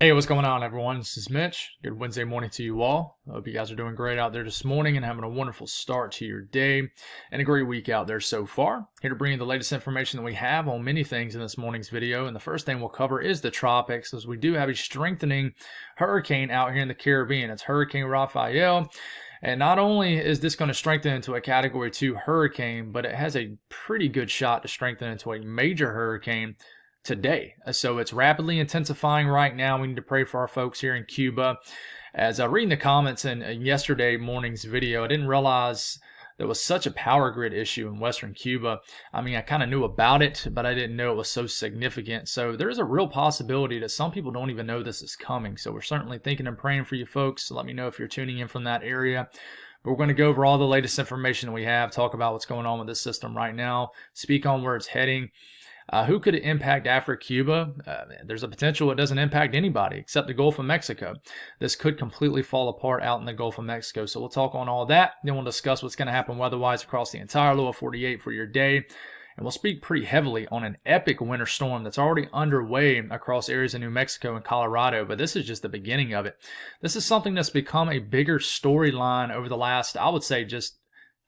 Hey, what's going on, everyone? This is Mitch. Good Wednesday morning to you all. I hope you guys are doing great out there this morning and having a wonderful start to your day and a great week out there so far. Here to bring you the latest information that we have on many things in this morning's video. And the first thing we'll cover is the tropics, as we do have a strengthening hurricane out here in the Caribbean. It's Hurricane Rafael. And not only is this going to strengthen into a Category 2 hurricane, but it has a pretty good shot to strengthen into a major hurricane today. So it's rapidly intensifying right now. We need to pray for our folks here in Cuba. As I read in the comments in yesterday morning's video, I didn't realize there was such a power grid issue in western Cuba. I mean, I kind of knew about it, but I didn't know it was so significant. So there is a real possibility that some people don't even know this is coming. So we're certainly thinking and praying for you folks. So let me know if you're tuning in from that area. But we're going to go over all the latest information that we have, talk about what's going on with this system right now, speak on where it's heading. Who could it impact after Cuba? There's a potential it doesn't impact anybody except the Gulf of Mexico. This could completely fall apart out in the Gulf of Mexico. So we'll talk on all that. Then we'll discuss what's going to happen weather-wise across the entire lower 48 for your day. And we'll speak pretty heavily on an epic winter storm that's already underway across areas of New Mexico and Colorado. But this is just the beginning of it. This is something that's become a bigger storyline over the last, I would say, just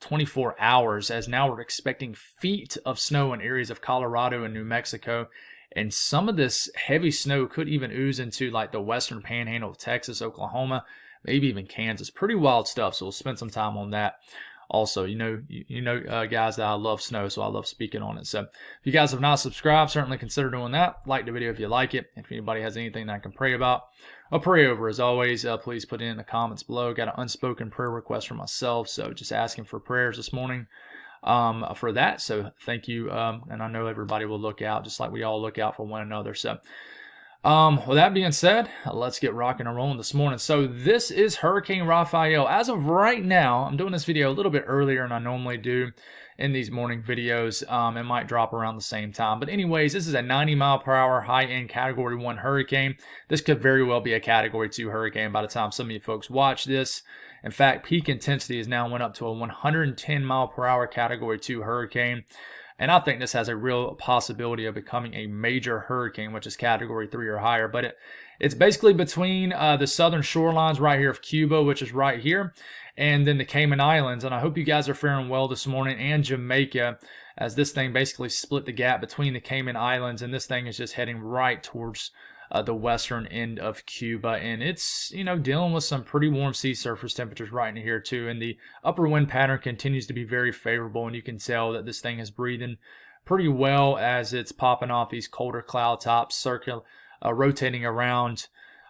24 hours, as now we're expecting feet of snow in areas of Colorado and New Mexico. And some of this heavy snow could even ooze into like the western panhandle of Texas, Oklahoma, maybe even Kansas. Pretty wild stuff. So we'll spend some time on that. Also, guys, that I love snow, so I love speaking on it. So if you guys have not subscribed, certainly consider doing that. Like the video if you like it. If anybody has anything that I can pray about, I'll pray over. As always, please put it in the comments below. Got an unspoken prayer request for myself, so just asking for prayers this morning for that. So thank you, and I know everybody will look out, just like we all look out for one another. So with that being said, let's get rocking and rolling this morning. So this is Hurricane Rafael. As of right now, I'm doing this video a little bit earlier than I normally do in these morning videos. It might drop around the same time. But anyways, this is a 90-mile-per-hour high-end Category 1 hurricane. This could very well be a Category 2 hurricane by the time some of you folks watch this. In fact, peak intensity has now went up to a 110-mile-per-hour Category 2 hurricane. And I think this has a real possibility of becoming a major hurricane, which is Category 3 or higher. But it's basically between the southern shorelines right here of Cuba, which is right here, and then the Cayman Islands. And I hope you guys are faring well this morning, and Jamaica, as this thing basically split the gap between the Cayman Islands, and this thing is just heading right towards the western end of Cuba. And it's, dealing with some pretty warm sea surface temperatures right in here too. And the upper wind pattern continues to be very favorable. And you can tell that this thing is breathing pretty well as it's popping off these colder cloud tops, rotating around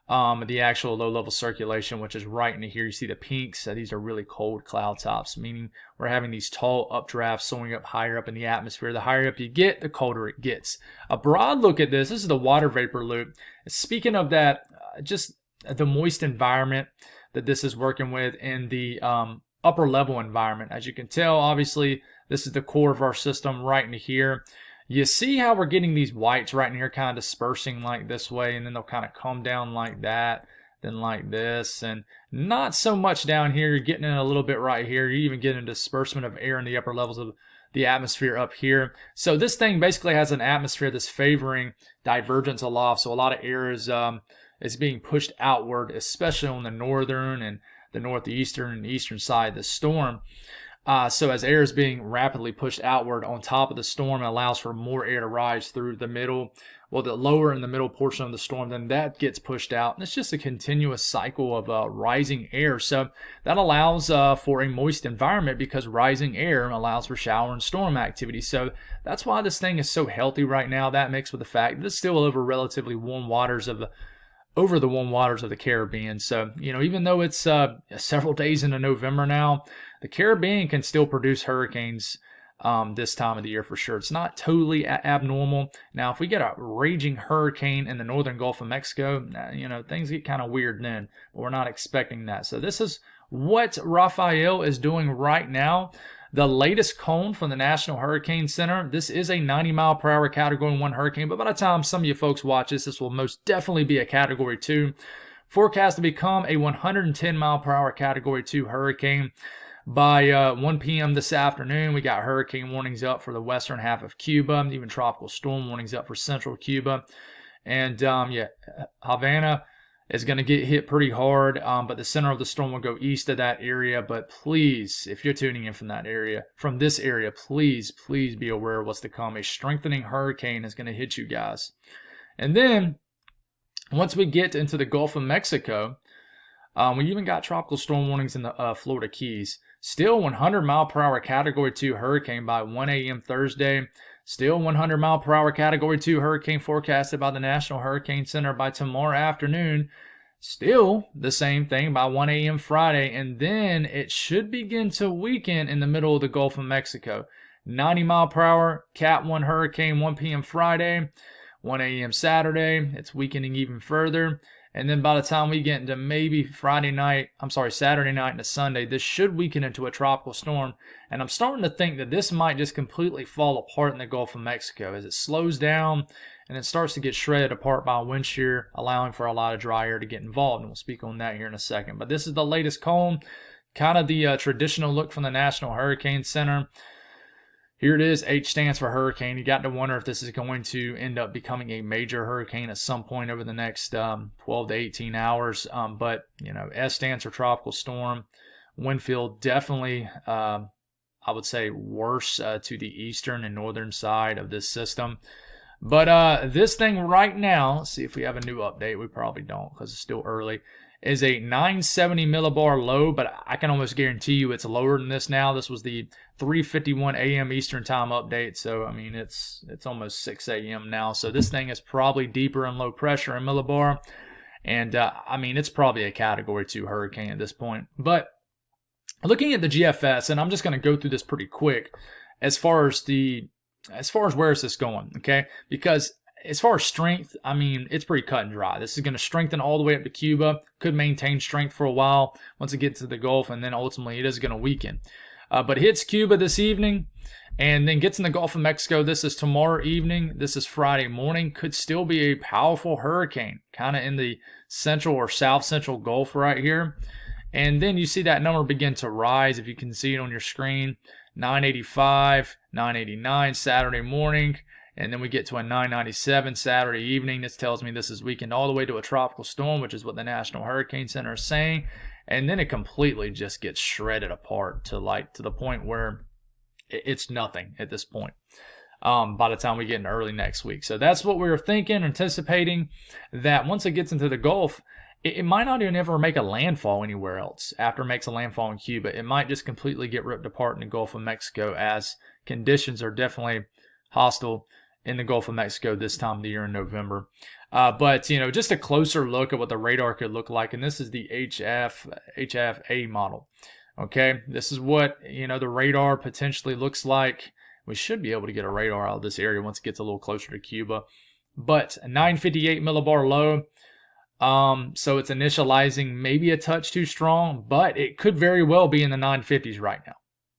the actual low-level circulation, which is right in here. You see the pinks. These are really cold cloud tops, meaning we're having these tall updrafts soaring up higher up in the atmosphere. The higher up you get, the colder it gets. A broad look at this is the water vapor loop. Speaking of that, just the moist environment that this is working with in the upper level environment. As you can tell, obviously, this is the core of our system right in here. You see how we're getting these whites right in here kind of dispersing like this way, and then they'll kind of come down like that, then like this, and not so much down here. You're getting in a little bit right here. You're even getting a disbursement of air in the upper levels of the atmosphere up here. So this thing basically has an atmosphere that's favoring divergence aloft. So a lot of air is being pushed outward, especially on the northern and the northeastern and eastern side of the storm. So as air is being rapidly pushed outward on top of the storm, it allows for more air to rise through the middle, the lower and the middle portion of the storm, then that gets pushed out. And it's just a continuous cycle of rising air. So that allows for a moist environment, because rising air allows for shower and storm activity. So that's why this thing is so healthy right now. That mixed with the fact that it's still over relatively warm waters of the warm waters of the Caribbean. So, even though it's several days into November now, the Caribbean can still produce hurricanes this time of the year for sure. It's not totally abnormal. Now, if we get a raging hurricane in the northern Gulf of Mexico, things get kind of weird then. But we're not expecting that. So this is what Rafael is doing right now. The latest cone from the National Hurricane Center, this is a 90-mile-per-hour Category 1 hurricane, but by the time some of you folks watch this, this will most definitely be a Category 2. Forecast to become a 110-mile-per-hour Category 2 hurricane. By 1 p.m. this afternoon, we got hurricane warnings up for the western half of Cuba, even tropical storm warnings up for central Cuba. And Havana, is going to get hit pretty hard, but the center of the storm will go east of that area. But please, if you're tuning in from this area, please be aware of what's to come. A strengthening hurricane is going to hit you guys. And then once we get into the Gulf of Mexico, we even got tropical storm warnings in the Florida Keys. Still 100-mile-per-hour Category 2 hurricane by 1 a.m. Thursday. Still 100-mile-per-hour Category 2 hurricane forecasted by the National Hurricane Center by tomorrow afternoon. Still the same thing by 1 a.m. Friday. And then it should begin to weaken in the middle of the Gulf of Mexico. 90-mile-per-hour Cat 1 hurricane 1 p.m. Friday. 1 a.m. Saturday. It's weakening even further. And then by the time we get into maybe Saturday night into Sunday, this should weaken into a tropical storm. And I'm starting to think that this might just completely fall apart in the Gulf of Mexico as it slows down and it starts to get shredded apart by wind shear, allowing for a lot of dry air to get involved. And we'll speak on that here in a second. But this is the latest cone, kind of the traditional look from the National Hurricane Center. Here it is. H stands for hurricane. You got to wonder if this is going to end up becoming a major hurricane at some point over the next 12 to 18 hours. But, S stands for tropical storm. Wind field definitely, I would say, worse to the eastern and northern side of this system. But this thing right now, let's see if we have a new update. We probably don't because it's still early. Is a 970 millibar low, but I can almost guarantee you it's lower than this now. This was the 3:51 a.m. Eastern Time update, so I mean it's almost 6 a.m. now. So this thing is probably deeper in low pressure in millibar, and I mean it's probably a Category 2 hurricane at this point. But looking at the GFS, and I'm just going to go through this pretty quick as far as where is this going, okay? Because as far as strength, I mean, it's pretty cut and dry. This is going to strengthen all the way up to Cuba, could maintain strength for a while once it gets to the Gulf, and then ultimately it is going to weaken. But hits Cuba this evening, and then gets in the Gulf of Mexico. This is tomorrow evening. This is Friday morning. Could still be a powerful hurricane, kind of in the central or south-central Gulf right here. And then you see that number begin to rise, if you can see it on your screen. 985, 989 Saturday morning. And then we get to a 997 Saturday evening. This tells me this is weakened all the way to a tropical storm, which is what the National Hurricane Center is saying. And then it completely just gets shredded apart to the point where it's nothing at this point by the time we get into early next week. So that's what we were thinking, anticipating that once it gets into the Gulf, it might not even ever make a landfall anywhere else after it makes a landfall in Cuba. It might just completely get ripped apart in the Gulf of Mexico, as conditions are definitely hostile in the Gulf of Mexico this time of the year in November. But just a closer look at what the radar could look like, and this is the HFA model. Okay, this is what the radar potentially looks like. We should be able to get a radar out of this area once it gets a little closer to Cuba. But a 958 millibar low. So it's initializing maybe a touch too strong, but it could very well be in the 950s right now.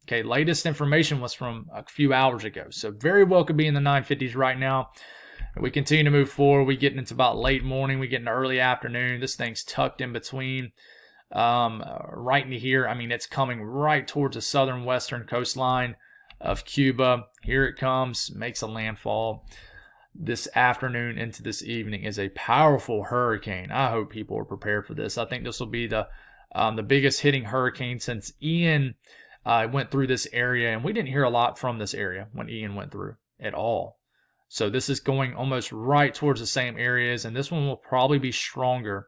Okay, latest information was from a few hours ago, so very well could be in the 950s right now. We continue to move forward. We get into about late morning. We get into early afternoon. This thing's tucked in between right into here. I mean, it's coming right towards the southern western coastline of Cuba. Here it comes, makes a landfall this afternoon into this evening. Is a powerful hurricane. I hope people are prepared for this. I think this will be the biggest hitting hurricane since Ian went through this area, and we didn't hear a lot from this area when Ian went through at all. So this is going almost right towards the same areas, and this one will probably be stronger.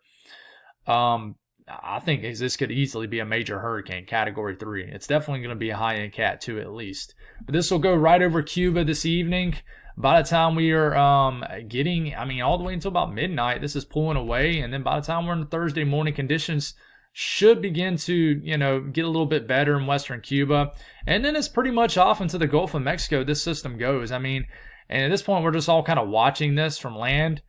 I think this could easily be a major hurricane, Category 3. It's definitely going to be a high-end Cat 2 at least. But this will go right over Cuba this evening. By the time we are getting, all the way until about midnight, this is pulling away. And then by the time we're in the Thursday morning, conditions should begin to, get a little bit better in western Cuba. And then it's pretty much off into the Gulf of Mexico this system goes. And at this point, we're just all kind of watching this from land.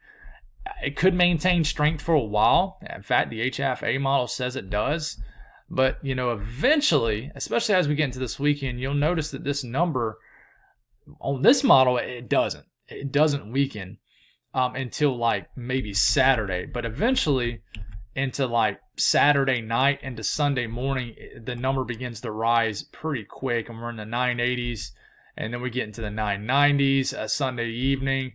It could maintain strength for a while. In fact, the HFA model says it does. But, eventually, especially as we get into this weekend, you'll notice that this number on this model, it doesn't weaken until maybe Saturday. But eventually into Saturday night into Sunday morning, the number begins to rise pretty quick, and we're in the 980s, and then we get into the 990s Sunday evening,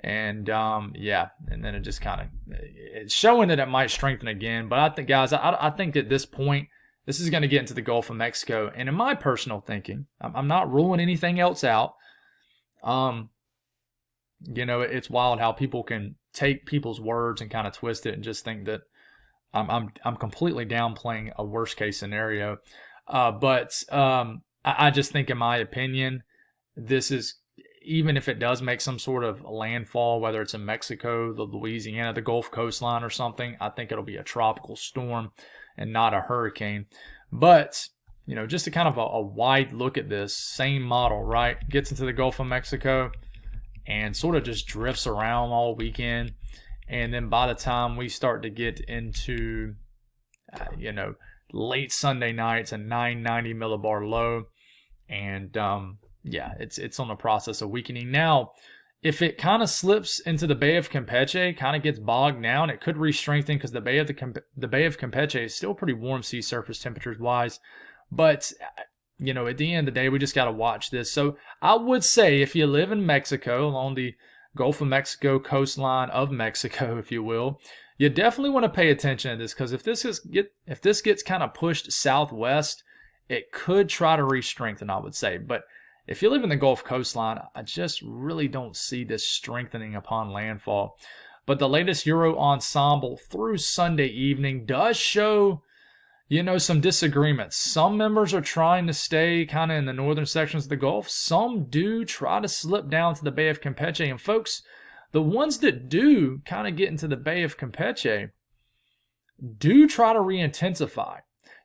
And yeah, and then it just kind of, it's showing that it might strengthen again. But I think, guys, I think at this point, this is going to get into the Gulf of Mexico. And in my personal thinking, I'm not ruling anything else out. You know, it's wild how people can take people's words and kind of twist it and just think that I'm completely downplaying a worst case scenario. But I just think, in my opinion, this is, even if it does make some sort of landfall, whether it's in Mexico, the Louisiana, the Gulf coastline or something, I think it'll be a tropical storm and not a hurricane. But, you know, just a kind of a wide look at this, same model, right? Gets into the Gulf of Mexico and sort of just drifts around all weekend. And then by the time we start to get into, you know, late Sunday night, it's a 990 millibar low. And, yeah, it's on the process of weakening. Now, if it kind of slips into the Bay of Campeche, kind of gets bogged down, it could re-strengthen, because the Bay of Campeche is still pretty warm sea surface temperatures wise. But, you know, at the end of the day, we just got to watch this. So I would say, if you live in Mexico, along the Gulf of Mexico coastline of Mexico, if you will, you definitely want to pay attention to this, because if this gets kind of pushed southwest, it could try to re-strengthen, I would say. But if you live in the Gulf coastline, I just really don't see this strengthening upon landfall. But the latest Euro ensemble through Sunday evening does show, you know, some disagreements. Some members are trying to stay kind of in the northern sections of the Gulf. Some do try to slip down to the Bay of Campeche. And folks, the ones that do kind of get into the Bay of Campeche do try to re-intensify.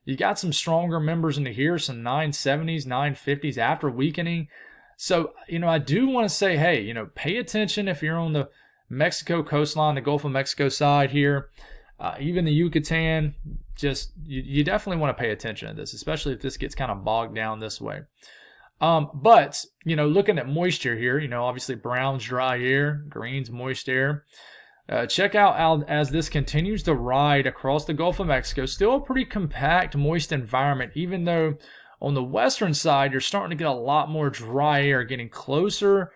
You got some stronger members into here, some 970s, 950s after weakening. So, you know, I do want to say, hey, you know, pay attention if you're on the Mexico coastline, the Gulf of Mexico side here, even the Yucatan. Just, you definitely want to pay attention to this, especially if this gets kind of bogged down this way. But, you know, looking at moisture here, you know, obviously brown's dry air, green's moist air. Check out as this continues to ride across the Gulf of Mexico. Still a pretty compact, moist environment, even though on the western side, you're starting to get a lot more dry air getting closer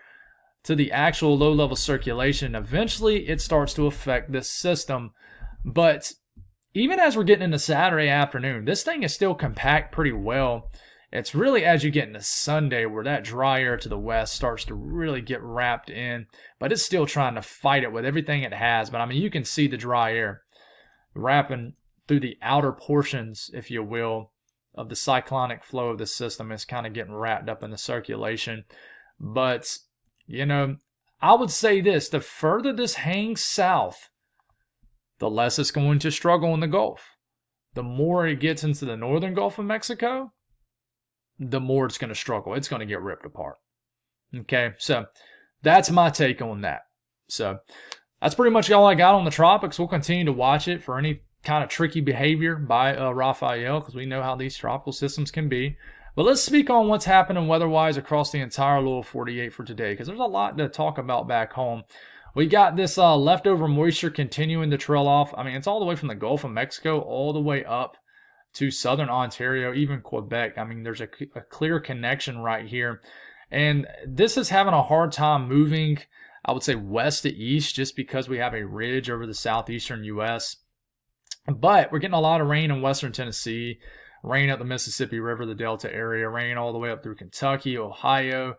to the actual low-level circulation. Eventually, it starts to affect this system. But even as we're getting into Saturday afternoon, this thing is still compact pretty well. It's really as you get into Sunday where that dry air to the west starts to really get wrapped in, but it's still trying to fight it with everything it has. But I mean, you can see the dry air wrapping through the outer portions, if you will, of the cyclonic flow of the system. It's kind of getting wrapped up in the circulation. But, you know, I would say this, the further this hangs south, the less it's going to struggle in the Gulf. The more it gets into the northern Gulf of Mexico, the more it's going to struggle. It's going to get ripped apart. Okay, so that's my take on that. So that's pretty much all I got on the tropics. We'll continue to watch it for any kind of tricky behavior by Rafael, because we know how these tropical systems can be. But let's speak on what's happening weather-wise across the entire lower 48 for today, because there's a lot to talk about back home. We got this leftover moisture continuing to trail off. I mean, it's all the way from the Gulf of Mexico all the way up to southern Ontario, even Quebec. I mean, there's a clear connection right here. And this is having a hard time moving, I would say, west to east, just because we have a ridge over the southeastern U.S. But we're getting a lot of rain in western Tennessee, rain up the Mississippi River, the Delta area, rain all the way up through Kentucky, Ohio,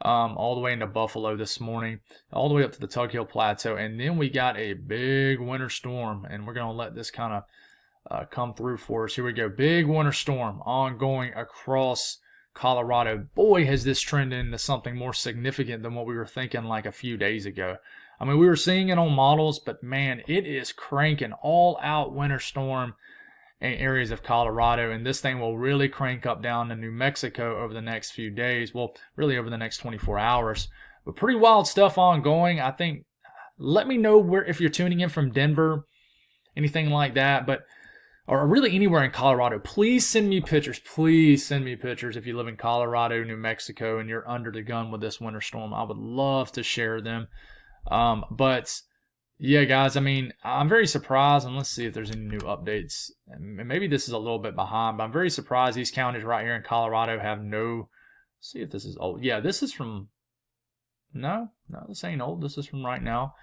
all the way into Buffalo this morning, all the way up to the Tug Hill Plateau. And then we got a big winter storm, and we're going to let this kind of come through for us. Here we go. Big winter storm ongoing across Colorado. Boy, has this trended into something more significant than what we were thinking like a few days ago. I mean, we were seeing it on models, but man, it is cranking all out winter storm in areas of Colorado, and this thing will really crank up down to New Mexico over the next few days. Well, really over the next 24 hours. But pretty wild stuff ongoing. I think, let me know where, if you're tuning in from Denver, anything like that, but or really anywhere in Colorado, please send me pictures. Please send me pictures if you live in Colorado, New Mexico, and you're under the gun with this winter storm. I would love to share them. But yeah, guys, I mean, I'm very surprised, and let's see if there's any new updates. And maybe this is a little bit behind, but I'm very surprised these counties right here in Colorado have no, let's see if this is old. Yeah, this is from No, this ain't old. This is from right now.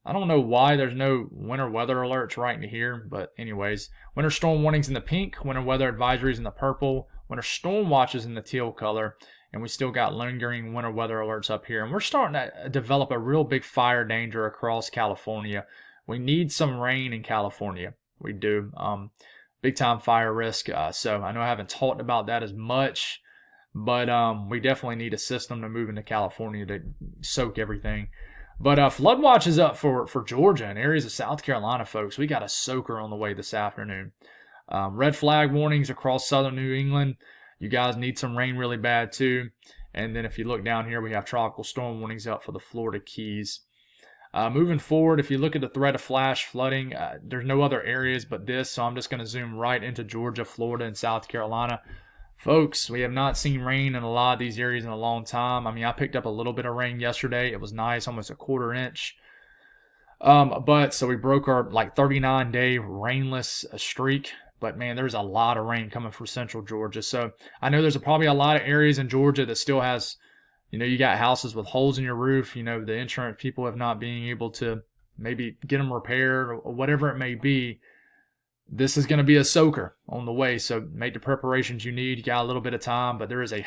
I don't know why there's no winter weather alerts right in here, but anyways, winter storm warnings in the pink, winter weather advisories in the purple, winter storm watches in the teal color, and we still got lingering winter weather alerts up here. And we're starting to develop a real big fire danger across California. We need some rain in California. We do. Big time fire risk. So I know I haven't talked about that as much, but we definitely need a system to move into California to soak everything. But flood watch is up for Georgia and areas of South Carolina, folks. We got a soaker on the way this afternoon. Red flag warnings across southern New England. You guys need some rain really bad too. And then if you look down here, we have tropical storm warnings up for the Florida Keys. Moving forward, if you look at the threat of flash flooding, there's no other areas but this, so I'm just going to zoom right into Georgia, Florida, and South Carolina. Folks, we have not seen rain in a lot of these areas in a long time. I mean, I picked up a little bit of rain yesterday. It was nice, almost a quarter inch. But so we broke our 39-day rainless streak. But man, there's a lot of rain coming from central Georgia. So I know there's probably a lot of areas in Georgia that still has, you got houses with holes in your roof. The insurance people have not been able to maybe get them repaired or whatever it may be. This is going to be a soaker on the way, so make the preparations you need. You got a little bit of time, but there is a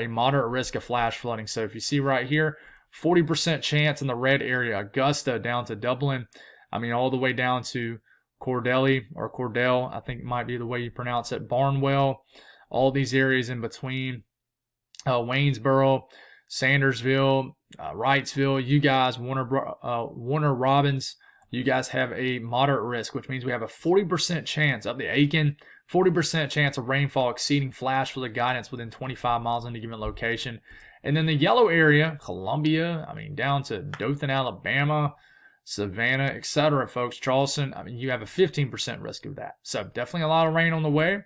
moderate risk of flash flooding. So if you see right here, 40% chance in the red area, Augusta down to Dublin. I mean, all the way down to Cordell, I think might be the way you pronounce it, Barnwell, all these areas in between, Waynesboro, Sandersville, Wrightsville, you guys, Warner Robins, you guys have a moderate risk, which means we have a 40% chance up the Aiken, 40% chance of rainfall exceeding flash flood guidance within 25 miles in a given location. And then the yellow area, Columbia, down to Dothan, Alabama, Savannah, etc., folks, Charleston, you have a 15% risk of that. So definitely a lot of rain on the way.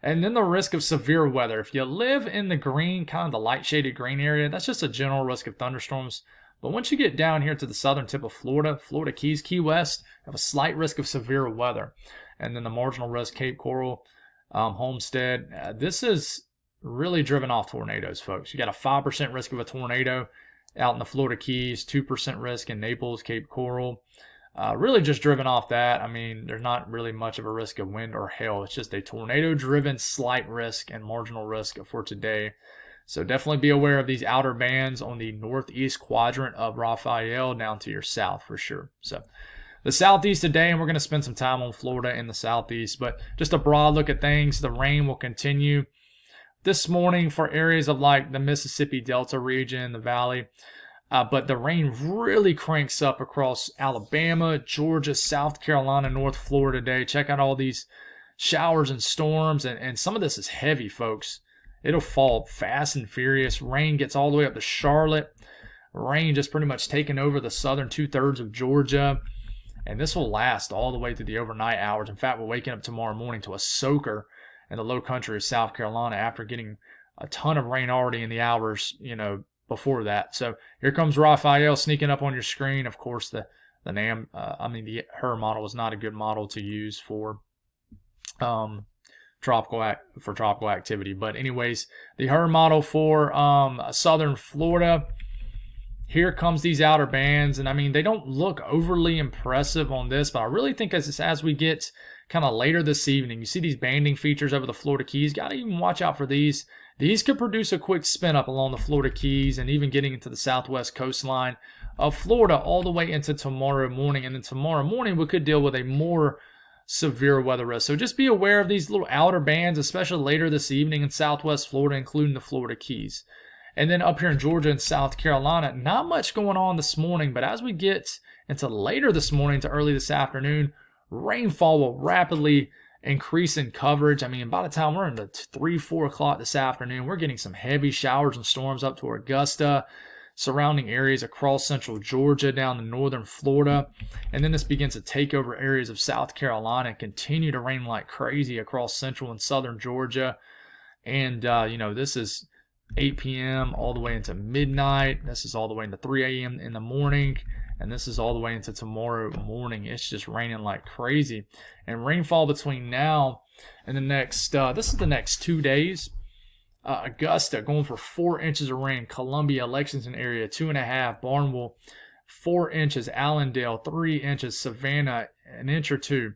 And then the risk of severe weather. If you live in the green, kind of the light shaded green area, that's just a general risk of thunderstorms. But once you get down here to the southern tip of Florida, Florida Keys, Key West, have a slight risk of severe weather. And then the marginal risk, Cape Coral, Homestead. This is really driven off tornadoes, folks. You got a 5% risk of a tornado out in the Florida Keys, 2% risk in Naples, Cape Coral. Really just driven off that. There's not really much of a risk of wind or hail. It's just a tornado-driven slight risk and marginal risk for today. So definitely be aware of these outer bands on the northeast quadrant of Rafael down to your south for sure. So the southeast today, and we're going to spend some time on Florida in the southeast, but just a broad look at things. The rain will continue this morning for areas of the Mississippi Delta region, the valley. But the rain really cranks up across Alabama, Georgia, South Carolina, North Florida today. Check out all these showers and storms, and some of this is heavy, folks. It'll fall fast and furious. Rain gets all the way up to Charlotte. Rain just pretty much taking over the southern 2/3 of Georgia. And this will last all the way through the overnight hours. In fact, we're waking up tomorrow morning to a soaker in the low country of South Carolina after getting a ton of rain already in the hours, before that. So here comes Rafael sneaking up on your screen. Of course, the her model is not a good model to use for tropical activity. But anyways, the her model for southern Florida. Here comes these outer bands, and they don't look overly impressive on this, but I really think as we get kind of later this evening, you see these banding features over the Florida Keys. Got to even watch out for these. These could produce a quick spin up along the Florida Keys and even getting into the southwest coastline of Florida all the way into tomorrow morning. And then tomorrow morning, we could deal with a more severe weather risk. So just be aware of these little outer bands, especially later this evening in southwest Florida, including the Florida Keys. And then up here in Georgia and South Carolina, not much going on this morning, but as we get into later this morning to early this afternoon, rainfall will rapidly increase in coverage. By the time we're into 3-4 o'clock this afternoon, we're getting some heavy showers and storms up to Augusta, surrounding areas across central Georgia, down to northern Florida. And then this begins to take over areas of South Carolina and continue to rain like crazy across central and southern Georgia. And, this is 8 p.m. all the way into midnight. This is all the way into 3 a.m. in the morning. And this is all the way into tomorrow morning. It's just raining like crazy. And rainfall between now and the next, this is the next 2 days. Augusta going for 4 inches of rain. Columbia, Lexington area, 2.5. Barnwell, 4 inches. Allendale, 3 inches. Savannah, an inch or two.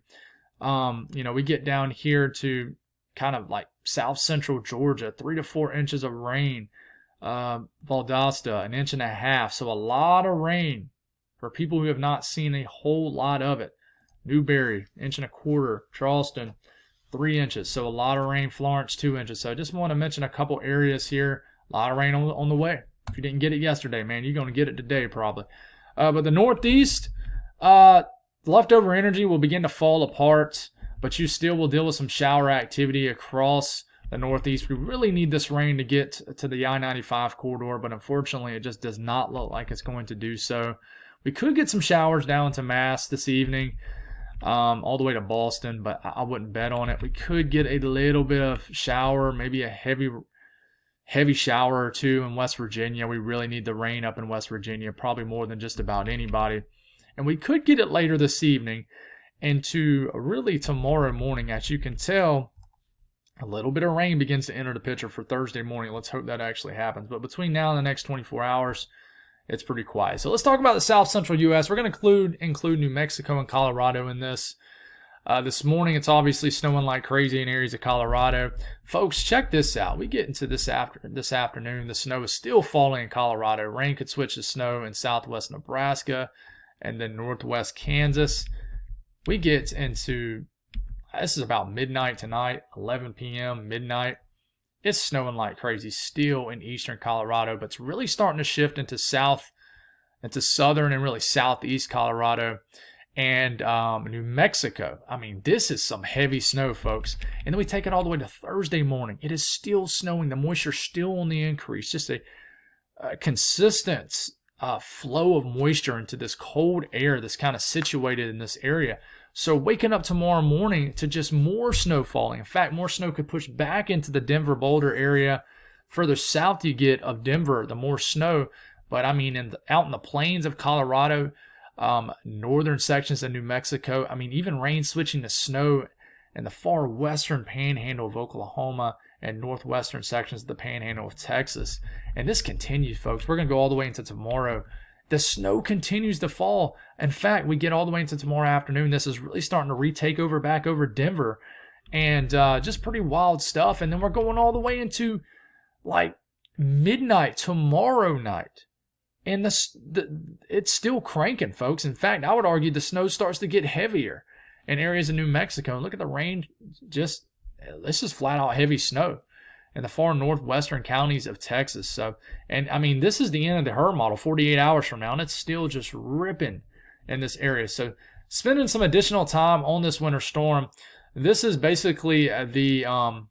We get down here to kind of like south central Georgia, 3 to 4 inches of rain. Valdosta, an inch and a half. So a lot of rain for people who have not seen a whole lot of it. Newberry, inch and a quarter. Charleston, 3 inches. So a lot of rain. Florence, 2 inches. So I just want to mention a couple areas here. A lot of rain on the way. If you didn't get it yesterday, man, you're going to get it today probably. But the Northeast, leftover energy will begin to fall apart, but you still will deal with some shower activity across the Northeast. We really need this rain to get to the I-95 corridor, but unfortunately it just does not look like it's going to do so. We could get some showers down to Mass this evening, all the way to Boston, but I wouldn't bet on it. We could get a little bit of shower, maybe a heavy shower or two in West Virginia. We really need the rain up in West Virginia, probably more than just about anybody. And we could get it later this evening into really tomorrow morning. As you can tell, a little bit of rain begins to enter the picture for Thursday morning. Let's hope that actually happens. But between now and the next 24 hours, it's pretty quiet. So let's talk about the south central U.S. We're going to include New Mexico and Colorado in this. This morning, it's obviously snowing like crazy in areas of Colorado. Folks, check this out. We get into this afternoon. The snow is still falling in Colorado. Rain could switch to snow in southwest Nebraska and then northwest Kansas. We get into, this is about midnight tonight, 11 p.m., midnight. It's snowing like crazy still in eastern Colorado, but it's really starting to shift into southern and really southeast Colorado and New Mexico. I mean, this is some heavy snow, folks. And then we take it all the way to Thursday morning. It is still snowing. The moisture's still on the increase. Just a consistent flow of moisture into this cold air that's kind of situated in this area. So waking up tomorrow morning to just more snow falling. In fact, more snow could push back into the Denver-Boulder area. Further south you get of Denver, the more snow. But I mean, out in the plains of Colorado, northern sections of New Mexico, I mean, even rain switching to snow in the far western panhandle of Oklahoma and northwestern sections of the panhandle of Texas. And this continues, folks. We're going to go all the way into tomorrow. The snow continues to fall. In fact, we get all the way into tomorrow afternoon. This is really starting to retake over back over Denver. And just pretty wild stuff. And then we're going all the way into like midnight tomorrow night. And it's still cranking, folks. In fact, I would argue the snow starts to get heavier in areas of New Mexico. And look at the rain. This is flat out heavy snow in the far northwestern counties of Texas. So, and I mean, this is the end of the HER model 48 hours from now, and it's still just ripping in this area. So spending some additional time on this winter storm. This is basically the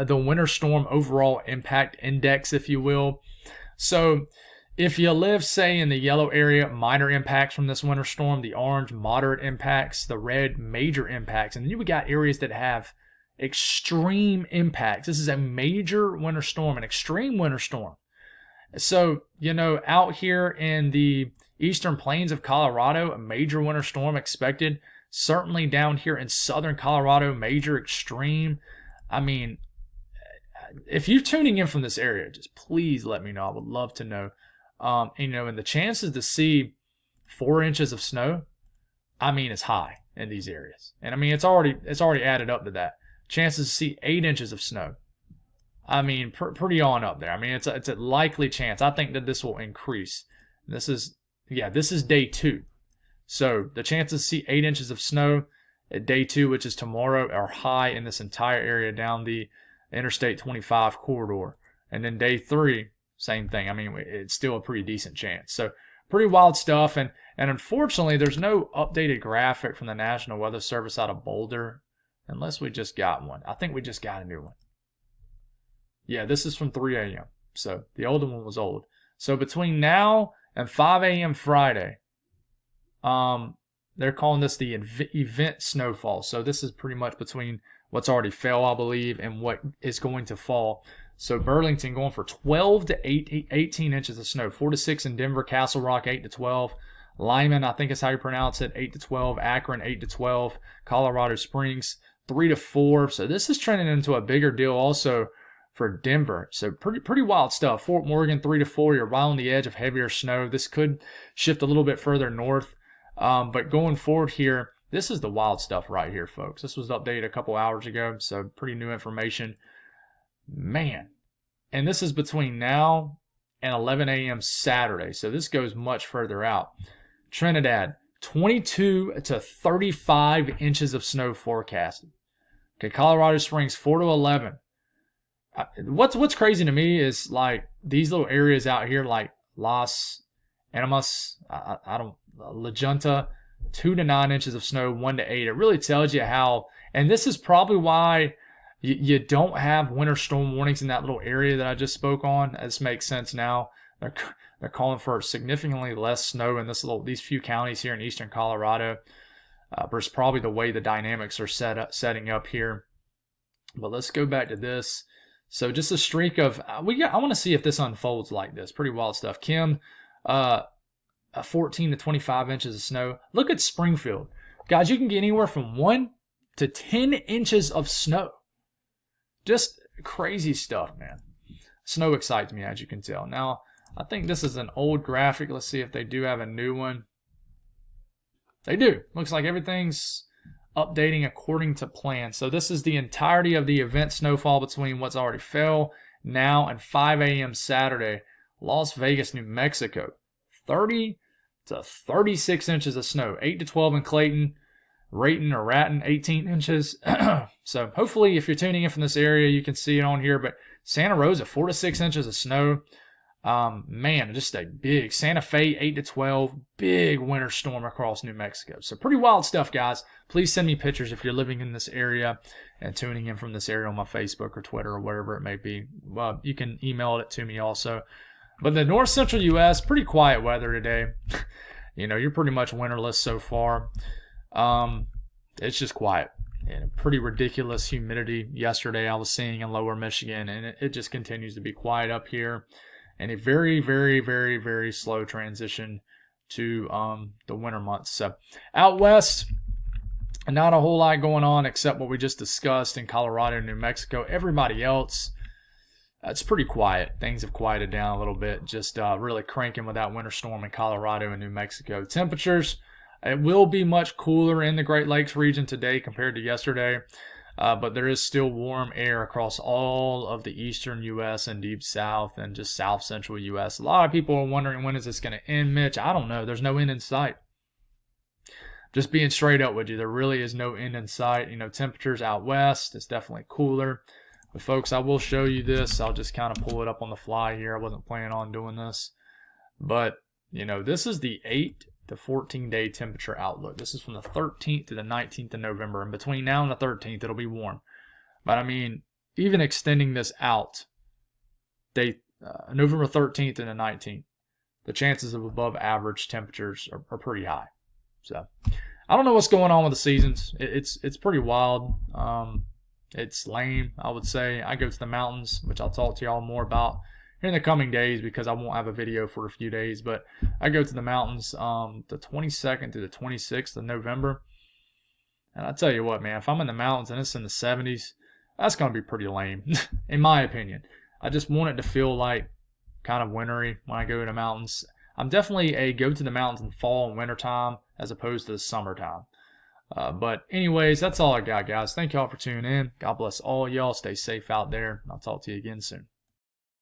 winter storm overall impact index, if you will. So if you live, say, in the yellow area, minor impacts from this winter storm, the orange, moderate impacts, the red, major impacts, and then we got areas that have extreme impacts. This is a major winter storm, an extreme winter storm. So, out here in the eastern plains of Colorado, a major winter storm expected. Certainly down here in southern Colorado, major, extreme. I mean, if you're tuning in from this area, just please let me know. I would love to know. And the chances to see 4 inches of snow, I mean, it's high in these areas. And I mean, it's already added up to that. Chances to see 8 inches of snow, I mean, pretty on up there. I mean, it's a likely chance. I think that this will increase. This is day 2. So the chances to see 8 inches of snow at day 2, which is tomorrow, are high in this entire area down the Interstate 25 corridor. And then day 3, same thing. I mean, it's still a pretty decent chance. So pretty wild stuff. And unfortunately, there's no updated graphic from the National Weather Service out of Boulder, unless we just got one. I think we just got a new one. Yeah, this is from 3 a.m. So the older one was old. So between now and 5 a.m. Friday, they're calling this the event snowfall. So this is pretty much between what's already fell, I believe, and what is going to fall. So Burlington going for 12 to 18 inches of snow. 4 to 6 in Denver. Castle Rock 8 to 12. Lyman, I think is how you pronounce it, 8 to 12. Akron 8 to 12. Colorado Springs 3 to 4. So this is trending into a bigger deal also for Denver. So pretty wild stuff. Fort Morgan 3 to 4. You're right on the edge of heavier snow. This could shift a little bit further north. But going forward here, this is the wild stuff right here, folks. This was updated a couple hours ago, so pretty new information. Man. And this is between now and 11 a.m. Saturday. So this goes much further out. Trinidad, 22 to 35 inches of snow forecasted. Okay, Colorado Springs, 4 to 11. What's crazy to me is like these little areas out here, like Las Animas, La Junta, 2 to 9 inches of snow, 1 to 8. It really tells you how, and this is probably why you don't have winter storm warnings in that little area that I just spoke on. This makes sense now. They're calling for significantly less snow in these few counties here in eastern Colorado. Versus probably the way the dynamics are setting up here. But let's go back to this. So just a streak of I want to see if this unfolds like this. Pretty wild stuff. Kim, 14 to 25 inches of snow. Look at Springfield, guys. You can get anywhere from 1 to 10 inches of snow. Just crazy stuff, man. Snow excites me, as you can tell. Now, I think this is an old graphic. Let's see if they do have a new one. They do. Looks like everything's updating according to plan. So this is the entirety of the event snowfall between what's already fell now and 5 a.m. Saturday. Las Vegas, New Mexico. 30 to 36 inches of snow. 8 to 12 in Clayton. Raton, 18 inches. So hopefully if you're tuning in from this area, you can see it on here. But Santa Rosa, 4 to 6 inches of snow. Man, just a big Santa Fe, 8 to 12, big winter storm across New Mexico. So pretty wild stuff, guys. Please send me pictures if you're living in this area and tuning in from this area on my Facebook or Twitter or wherever it may be. Well, you can email it to me also. But the north central U.S., pretty quiet weather today. You're pretty much winterless so far. It's just quiet. And pretty ridiculous humidity yesterday I was seeing in lower Michigan, and it just continues to be quiet up here. And a very, very, very, very slow transition to the winter months. So out west, not a whole lot going on except what we just discussed in Colorado and New Mexico. Everybody else, it's pretty quiet. Things have quieted down a little bit. Just really cranking with that winter storm in Colorado and New Mexico. Temperatures, it will be much cooler in the Great Lakes region today compared to yesterday. But there is still warm air across all of the eastern U.S. and deep south and just south central U.S. A lot of people are wondering, when is this going to end, Mitch? I don't know. There's no end in sight. Just being straight up with you, there really is no end in sight. Temperatures out west, it's definitely cooler. But folks, I will show you this. I'll just kind of pull it up on the fly here. I wasn't planning on doing this. But, this is the 8 to 14-day temperature outlook. This is from the 13th to the 19th of November. And between now and the 13th, it'll be warm. But, even extending this out, November 13th and the 19th, the chances of above average temperatures are pretty high. So, I don't know what's going on with the seasons. It's pretty wild. It's lame, I would say. I go to the mountains, which I'll talk to y'all more about in the coming days because I won't have a video for a few days. But I go to the mountains the 22nd to the 26th of November. And I tell you what, man, if I'm in the mountains and it's in the 70s, that's going to be pretty lame, in my opinion. I just want it to feel like kind of wintry when I go to the mountains. I'm definitely a go to the mountains in fall and winter time as opposed to the summertime. But anyways, that's all I got, guys. Thank y'all for tuning in. God bless all y'all. Stay safe out there. I'll talk to you again soon.